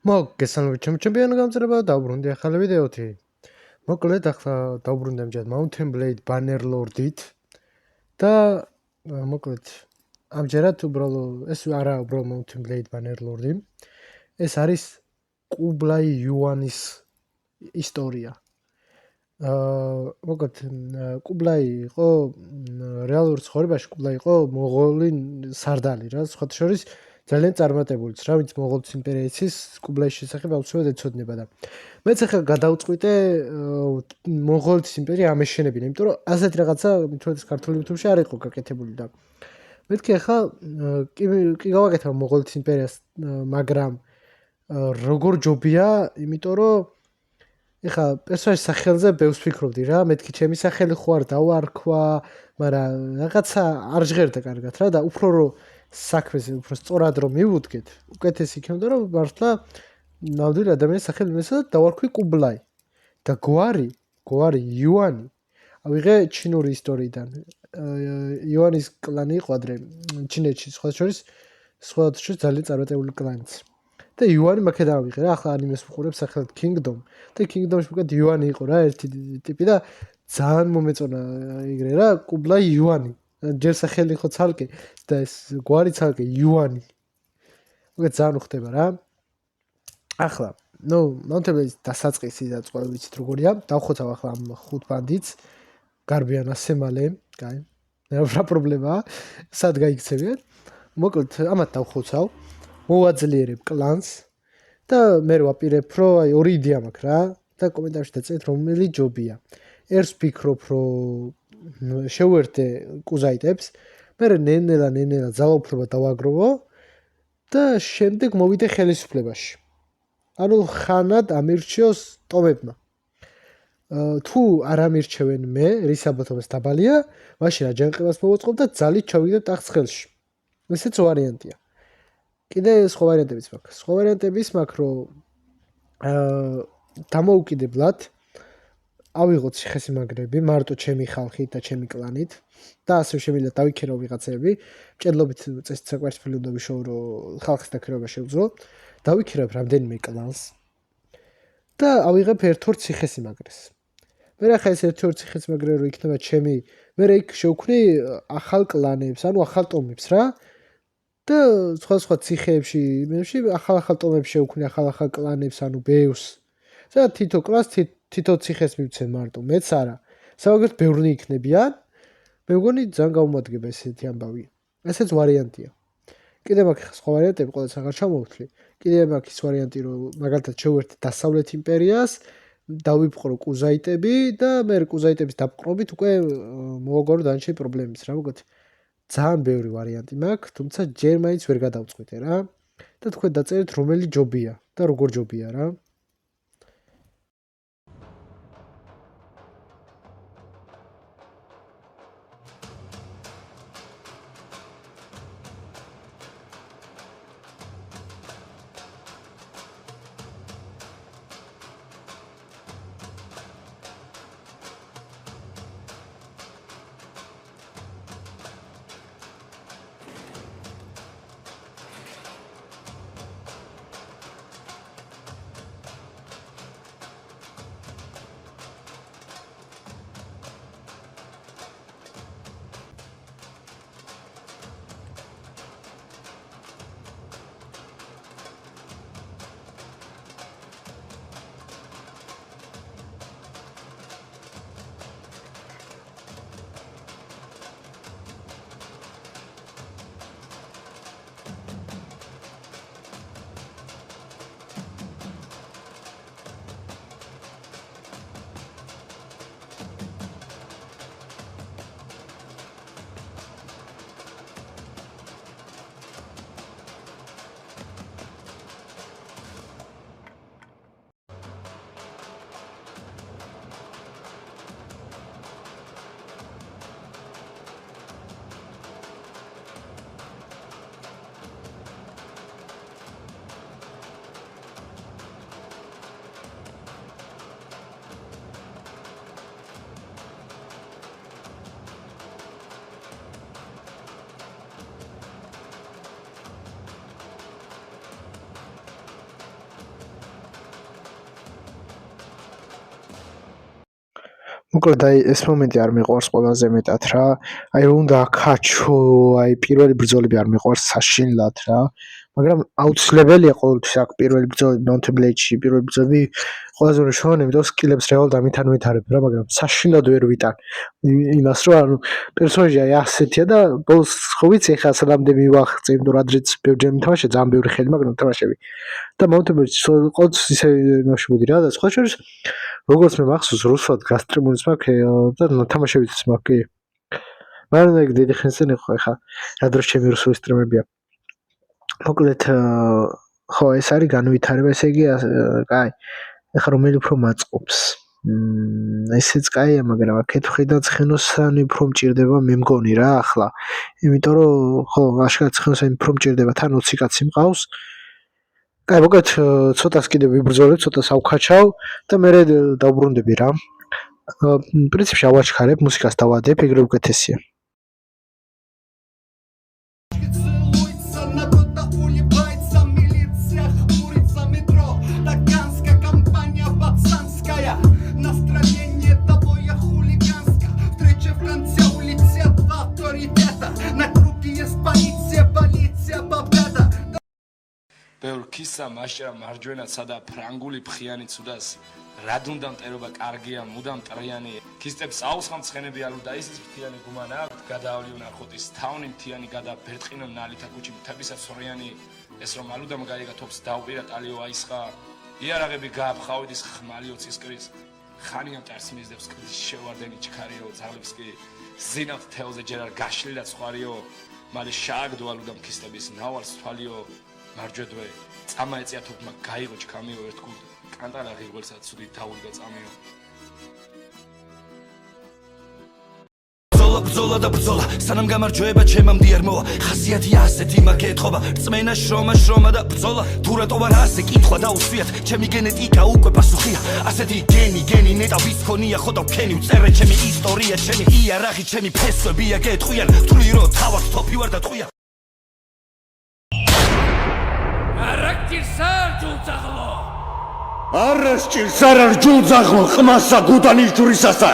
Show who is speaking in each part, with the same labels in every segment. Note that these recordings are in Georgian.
Speaker 1: მოგესალმებით ჩემო ჩემპიონო გამწრება დავბრუნდი ახალი ვიდეოთი. მოკლედ ახლა დავბრუნდი ამჯერად Mountain Blade Bannerlord-ით და მოკლედ ამჯერად უბრალოდ ეს არა უბრალოდ Mountain Blade Bannerlord-ი. ეს არის Kublai Yuan-ის ისტორია. მოკლედ Kublai იყო რეალურ ცხოვრებაში Kublai იყო მონღოლი სარდალი რა, სხვათა შორის ძალიან წარმატებულიც რა, ვინც მონღოლეთის იმპერიისის Kublai-ის შესახებ აუცილებლად ეცოდინება და მეც ახლა გადავწყვიტე მონღოლეთის იმპერია ამეშენებინა, იმიტომ რომ ასეთ რაღაცა მithmetes ქართული YouTube-ში არ იყო გაკეთებული და მეთქი ახლა კი გავაკეთებ მონღოლეთის იმპერიას, მაგრამ როგორ ჯობია, იმიტომ რომ ეხა პერსონაჟის სახელზე ბევრს ვფიქრობდი რა, მეთქი ჩემი სახელი ხო არ დავარქვა, მაგრამ რაღაცა არ ჟღერდა კარგად რა და უფრო რომ საქმეზე უფრო სწორად რომ მივუდგეთ, უკეთესი იქნებოდა რომ მართლა ნამდვილი ადამიანის სახელი მესა და დავარქვი Kublai და გვარი იუანი ავიღე ჩინური ისტორიიდან. იუანის კლანი იყო ადრე ჩინეთში, სხვა შორის ძალიან წარმატებული კლანიც. და იუანი მაქედან ავიღე რა, ახლა ანიმეს ვუყურებ სახელად Kingdom და Kingdom-ში უკეთ იუანი იყო რა ერთი ტიპი და ძალიან მომეწონა ეგრე რა Kublai Yuan. ჯერ სახელი ხო ცალკე და ეს გვარი ცალკე იუანი. უკეთ ძალიან უხდება რა. ახლა Mountain Blade დასაწყისი და წყობა ვიცით როგორია. დავხოცავ ახლა ამ 5 ბანდიტს. გარბიან ასე მალე, კაი. რა პრობლემაა? სად გაიქცევიან? მოკლედ ამათ დავხოცავ. მოვაძლიერებ კლანს და მე ვაპირებ რომ აი ორი იდეა მაქვს რა და კომენტარში დაწერეთ რომელი ჯობია. ერთს ვფიქრობ რომ შევერთე კუზაიტებს, მე ნენელა ძალაუფლება დავაგროვო და შემდეგ მოვიდე ხელისუფლებაში. ანუ ხანად ამირჩიოს ტომებმა. თუ არ ამირჩევენ მე, რის საბუთოს დაბალია, მაშინ აჯანყებას მოვაწყობ და ძალით ჩავიდე ტახტს ხელში. ესეც ვარიანტია. კიდე სხვა ვარიანტებიც მაქვს. სხვა ვარიანტებიც მაქვს, რომ დამოუკიდებლად ავიღოთ ციხესიმაგრეები მარტო ჩემი ხალხით და ჩემი კლანით და ასე შემიძლია დავიქერო ვიღაცები, მჭედლობით წესით საკვირთფილი უნდა ვიშოვო, რომ ხალხის დაქირავება შევძლო. დავიქირებ რამდენიმე კლანს და ავიღებ ერთ-ორ ციხესიმაგრეს. მე ახლა ეს ერთ-ორ ციხესიმაგრე რო იქნება ჩემი, მე იქ შევქმნი ახალ კლანებს, ანუ ახალ ტომებს რა. და სხვა ციხეებში, იმებში ახალ ტომებს შევქმნი, ახალ კლანებს, ანუ ბევრს. და თითო კლანს თითო ციხეს მივცემ მარტო, მეც არა. საერთოდ ბევრნი იქნებიან. მე მგონი ძალიან გაუმადგება ესეთი ამბავი. ესეც ვარიანტია. კიდე მაქვს სხვა ვარიანტები, ყოველს აღარ ჩამოვთვლი. კიდე მაქვს ის ვარიანტი, რომ მაგალითად შევერთე დასავლეთ იმპერიას, დავიპყრო კუზაიტები და მე კუზაიტების დაპყრობით უკვე მოვაგარო დანარჩენი პრობლემის რა, მოგეთ. ძალიან ბევრი ვარიანტი მაქვს, თუმცა ჯერ მაინც ვერ გადავწყვიტე რა. და თქვენ დაწერეთ რომელი ჯობია და როგორ ჯობია რა. მოკლედ აი ეს მომენტი არ მიყვარს ყველაზე მეტად რა. აი უნდა ქაჩო, აი პირველი ბრძოლები არ მიყვარს საშინლად რა. მაგრამ აუცილებელია ყოველთვის აქ პირველი ბრძოლები Mountain Blade-ში, პირველი ბრძოლები ყველაზე მნიშვნელოვანი, იმიტომ სკილებს რეალურად ამით არ ვითარებ რა, მაგრამ საშინლად ვერ ვიტან. იმას რომ ანუ პერსონაჟი აი ასეთია და ბოლოს ხო ვიცი ხა სამდე მივახცე, იმიტომ რომ ადრეც ბევრჯერ მითამაშე, ძალიან ბევრი ხელი მაგრამ თამაშები. და Mountain Blade-ში ყოველთვის ისე იმაში მოდი რა და სხვა შორის როგორც მე მახსოვს რუსულად გასტრიმულიც მაქვს და თამაშებიც მაქვს კი. მაგრამ ეგ დიდი ხანს წინ იყო ხა რა დროს ჩემი რუსული სტრიმებია. მოკლედ ხო ეს არის განვითარება, ესე იგი კაი. ეხლა რომელი უფრო მაწყობს? ესეც კაია, მაგრამ აქეთ ხედა ცხენოსანი უფრო მჭირდება მე მგონი რა ახლა. იმიტომ რომ ხო, აშკარად ცხენოსანი უფრო მჭირდება, თან 20 კაცი მყავს. კაი, მოკლედ ცოტას კიდე ვიბრძოლებ, ცოტას ავქაჩავ და მე დავბრუნდები რა. პრინციპში ავაჩქარებ, მუსიკას დავადებ, ეგრე უკეთესია.
Speaker 2: ბევრ ქისა მაშრა მარჯვენა სადა ფრანგული ფხიანი ცუდას რად უნდა მტერობა კარგია მუდამ ტრიანი ქისტებს აუსხამ ცხენები ალუ და ისიც ფრთიანი გუმანა აქვთ გადაავლი უნახოთის თავნი მთიანი გადაფერტყინო ნალითა კუჩი მთებისაც სორიანი ეს რომ ალუდამ გაიგა თოფს დავპირა ტალიო აისხა იარაღები გააფხავიდის ხმალიო ცისკრის ხანიან ტერს მიზდებს კრის შევარდენი ჩქარიო ზაღლებს კი ზინავთ თელზე ჯერ არ გაშლი და ცხარიო მალე შააგდო ალუდამ ქისტების ნავალს თვალიო მარჯვედვე წამა ეწია თოფმა გაიღო ჩქამიო ერთგულ კანტარა ღირგველსაც ცუდი დაუდგა წამიო ბრძოლა და ბრძოლა სანამ გამარჯვება ჩემამდე არ მოვა ხასიათია ასეთი მაგეთყობა რწმენა შრომა და ბრძოლა თუ რატო არ ასე კითხვა დაუსვიათ ჩემი გენეტიკა უკვე პასუხია ასეთი გენი ნეტა ვის ქონია ხოდა ვქენი ვწერე ჩემი ისტორია ჩემი იარაღი ჩემი ფესვებია გეტყვიან ვთვლი რომ თავად თოფი ვარ და ტყვია
Speaker 3: არასჭირს არ ჯულძაღლო ყმასა გუდანის ჯვრისასა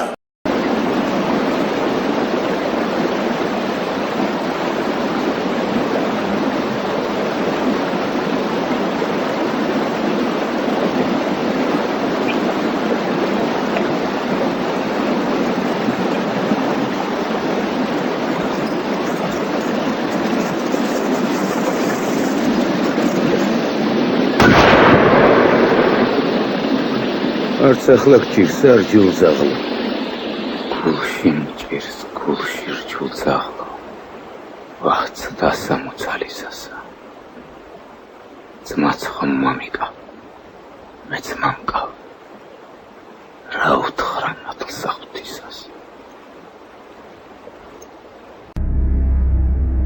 Speaker 3: არც ახლა გჭირს არ ჯულძაღლო გულში მჭირს გულში რჯულძაღლო ვახც დასამოცალისასა ძმაც ხომ მამიკა მეც მამკავ რა უთხრა მადლს აღთისას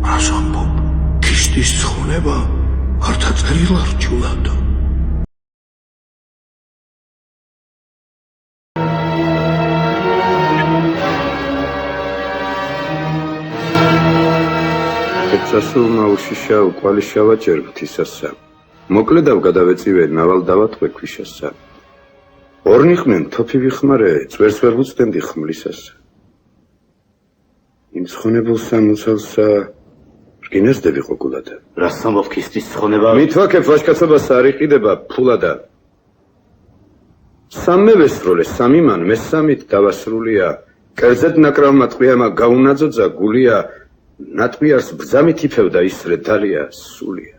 Speaker 3: რას ამბობ ქისტის ცხონება არ დაწერილა რჯულადო სასულმა უშიშა უკვალიშავა ჯერმთისასა მოკლედავ გადავეწივე ნავალ დავატყვე ქვიშასა ორნიხმენ თოფი ვიხმარე წვერს ვერ ვუწდენდი ხმლისასა იმ ცხონებულ სამოცალსა რკინესდები ყოგულადა რას ამბობ ქისტის ცხონება მithვაქებ ვაჟკაცობას არ იყიდება ფულადა სამმე ვესროლე სამი მან მესამით დავასრულია კერძედ ნაკრავმა ტყვიამა გაუნაძოძა გულია ნატყვიარს ბრძამით იფევდა ისრე დალია სულია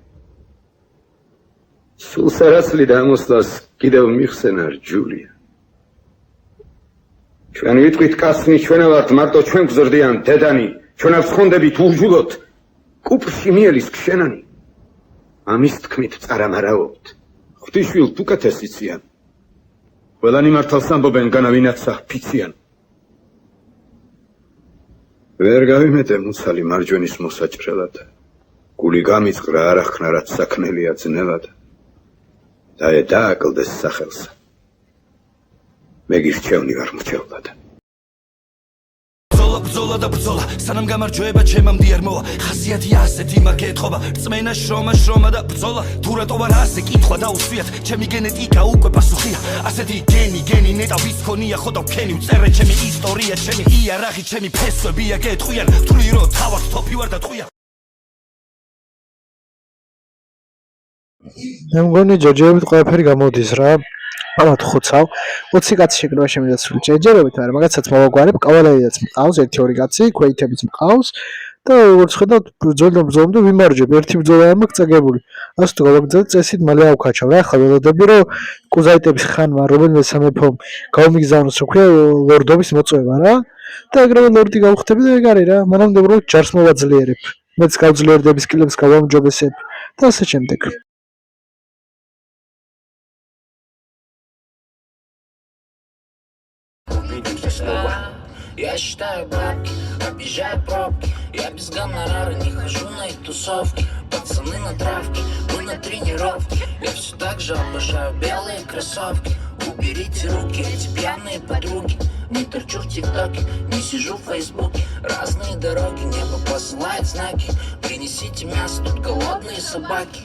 Speaker 3: სულ სარასლი დამოსლას კიდევ მიხსენა რჯულია ჩვენ ვიტყვით კაცნი ჩვენ ვართ მარტო ჩვენ გზრდიან დედანი ჩვენავს ხონდებით უჟულოთ კუპრში mielის ქშენანი ამის თქმით წარამარავთ ღვთისშვილთ უკეთესიციან ყველანი მართალს ამბობენ განავინაცა ფიციან ვერ გავიმეტე მუცალი მარჯვენის მოსაჭრელად გული გამიწყრა არ ახნა რაც საქნელია ძნელად დააკლდეს სახელს მე გირჩევნი ვარ მრჩევლად
Speaker 4: ბრძოლა და ბრძოლა სანამ გამარჯვება ჩემამდე არ მოვა ხასიათია ასეთი მაგ ეთყობა რწმენა შრომა და ბრძოლა თუ რატო ვარ ასე კითხვა დაუსვიათ ჩემი გენეტიკა უკვე პასუხია ასეთი გენი ნეტა ვის ქონია ხოდა ვქენი ვწერე ჩემი ისტორია ჩემი იარაღი ჩემი ფესვებია გეტყვიან ვთვლი რომ თავად თოფი ვარ და ტყვია
Speaker 1: მე მგონი ჯოჯოებით ყველაფერი გამოდის რა ალბათ ხოცავ 20 კაცი შეკრება შემიძლია ჯერჯერობით მაგრამ მაგაცაც მოვაგვარებ კავალერიაც მყავს 1-2 კაცი ქვეითებიც მყავს და როგორც ხედავთ ბრძოლამდე ვიმარჯვებ ერთი ბრძოლა არ მაქვს წაგებული ასე თუ გავაგრძელებ წესით მალე ავქაჩავ რა ახლა ველოდები რომ კუზაიტების ხანმა რომელიმე სამეფომ გაუმიგზავნოს რო ქვია ლორდობის მოწვევა რა და ეგრევე ლორდი გავხდები და ეგ არის რა მანამდე უბრალოდ ჯარს მოვაძლიერებ მეც გავძლიერდების სკილებს გავამჯობესებ და ასე შემდეგ
Speaker 5: Я считаю бабки, объезжаю пробки. Я без гонорара не хожу на их тусовки. Пацаны на травке, мы на тренировке. Я все так же обожаю белые кроссовки. Уберите руки, эти пьяные подруги. Не торчу в тиктоке, не сижу в фейсбуке. Разные дороги, небо посылает знаки. Принесите мясо, тут голодные собаки.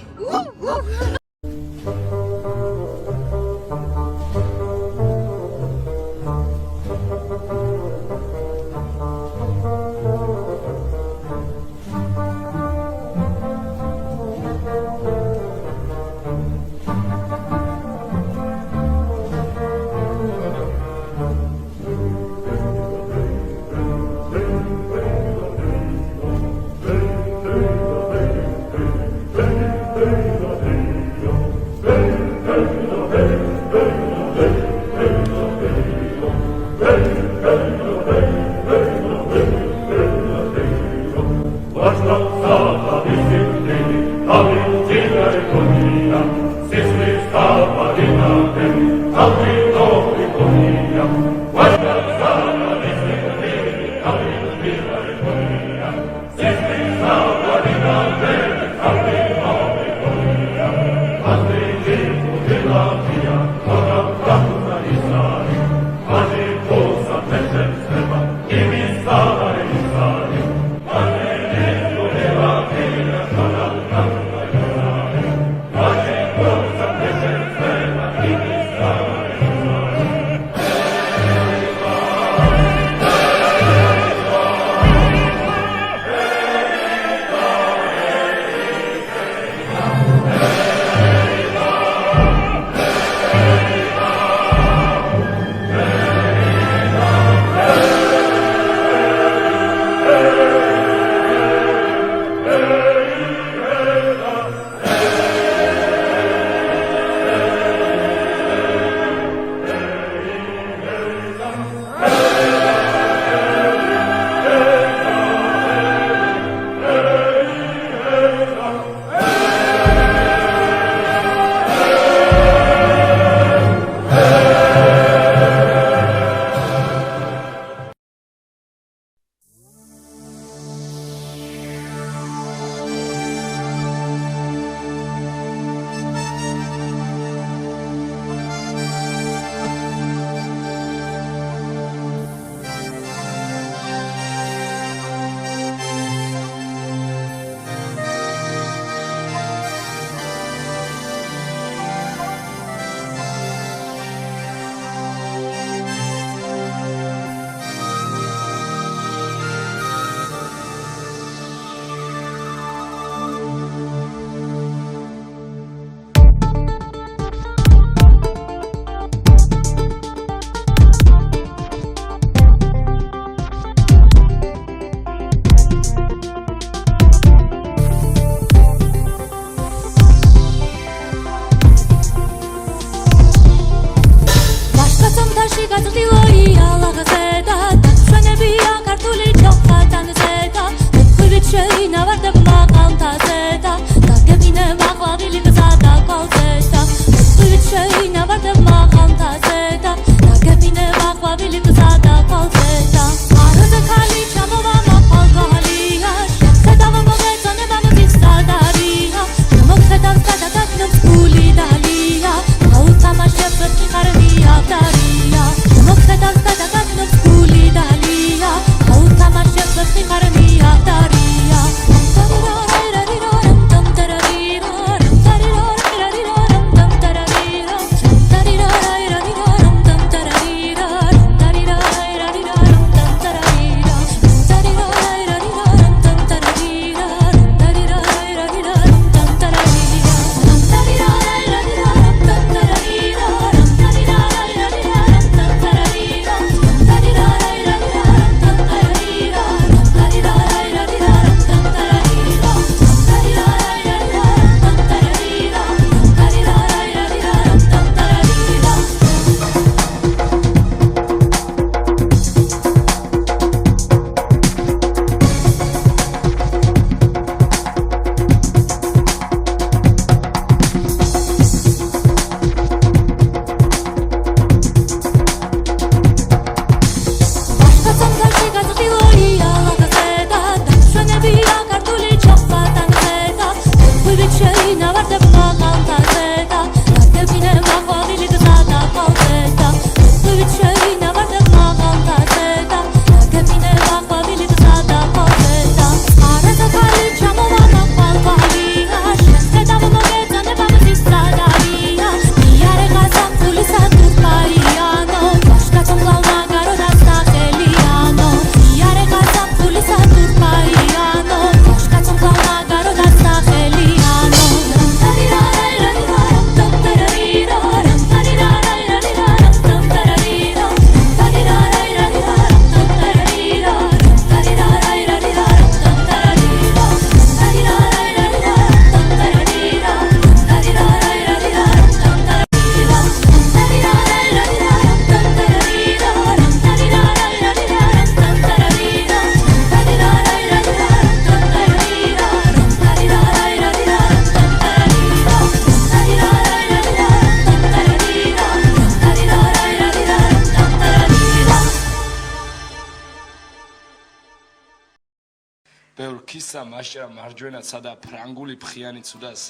Speaker 2: ქისა მაშრა მარჯვენა სადა ფრანგული ფხიანი ცუდას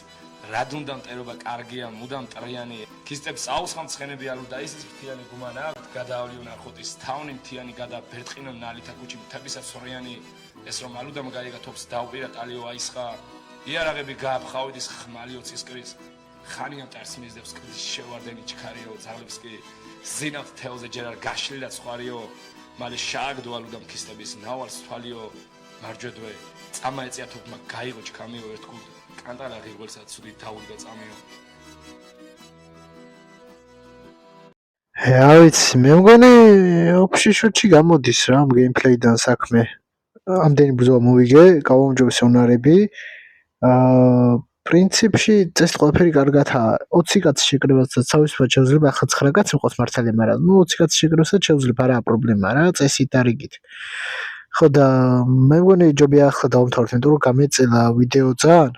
Speaker 2: რად უნდა მტერობა კარგია მუდამ ტრიანი ქისტებს აუსხამ ცხენები ალუ და ისიც ფრთიანი გუმანა აქვთ გადაავლიო ნახოტის თავნი მთიანი გადაბერტყინო ნალითა კუჩი მთებისაც სორიანი ეს რომ ალუდამ გაიგა თობს დავპირა ტალიო აისხა იარაღები გააფხავიდის ხმალიო ცისკრის ხანიან ტარს მიზდებს კრის შევარდენი ჩქარიო ძალებს კი ზინავთ თელზე ჯერ არ გაშლი და ცხარიო მალე შააგდო ალუდამ ქისტების ნავალს თვალიო მარჯვედვე წამა ეწია თოფმა გაიღო ჩქამიო ერთგულ კანტარა ღირველსაც ცუდი დაუდგა წამიო
Speaker 6: რა ვიცი მე მგონი ოფში შუთში გამოდის რა ამ გეიმპლეიდან საქმე ამდენი ბრძოლა მოვიგე გავამჯობესე უნარები პრინციპში წესი ყველაფერი კარგათაა 20 კაცი შეკრებასაც თავისუფლად შეიძლება ახლა 9 კაცი მყავს მართალია მაგრამ ნუ 20 კაცი შეკრებასაც შეიძლება არაა პრობლემა რა წესით და რიგით ხო და მე მგონი ჯობია ახლა დავამთავროთ იმიტომ რომ გამეწელა ვიდეო ძალიან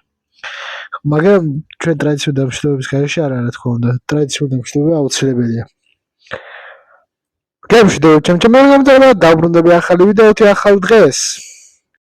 Speaker 6: მაგრამ ჩვენ ტრადიციული დამშვიდობების გარეშე არ არა თქო უნდა ტრადიციული დამშვიდობება აუცილებელია გამშვიდობებით ჩემ ჩემს გამოდავალ დაუბრუნდები ახალი ვიდეოთი ახალ დღეს